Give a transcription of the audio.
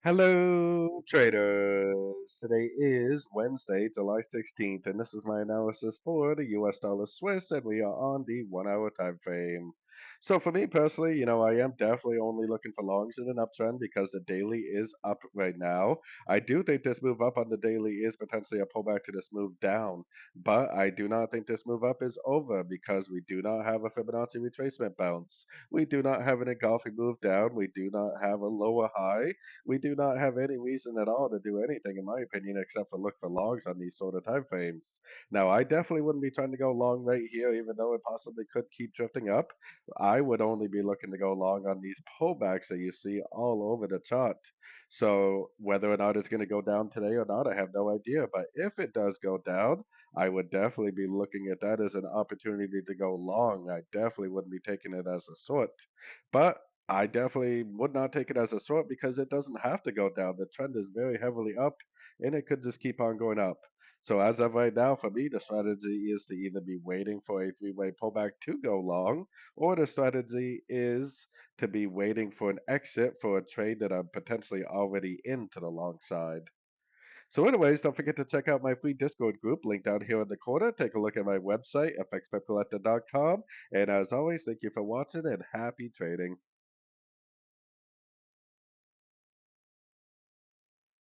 Hello, traders. Today is Wednesday, July 16th, and this is my analysis for the US dollar Swiss, and we are on the 1 hour time frame. So, for me personally, I am definitely only looking for longs in an uptrend because the daily is up right now. I do think this move up on the daily is potentially a pullback to this move down, but I do not think this move up is over because we do not have a Fibonacci retracement bounce. We do not have an engulfing move down. We do not have a lower high. We do not have any reason at all to do anything, in my opinion, except for look for longs on these sort of time frames. Now, I definitely wouldn't be trying to go long right here, even though it possibly could keep drifting up. I would only be looking to go long on these pullbacks that you see all over the chart. So whether or not it's going to go down today or not, I have no idea. But if it does go down, I would definitely be looking at that as an opportunity to go long. I definitely wouldn't be taking it as a short. But I definitely would not take it as a short because it doesn't have to go down. The trend is very heavily up and it could just keep on going up. So as of right now, for me, the strategy is to either be waiting for a three-way pullback to go long, or the strategy is to be waiting for an exit for a trade that I'm potentially already into the long side. So anyways, don't forget to check out my free Discord group linked down here in the corner. Take a look at my website, fxpipcollector.com. And as always, thank you for watching and happy trading.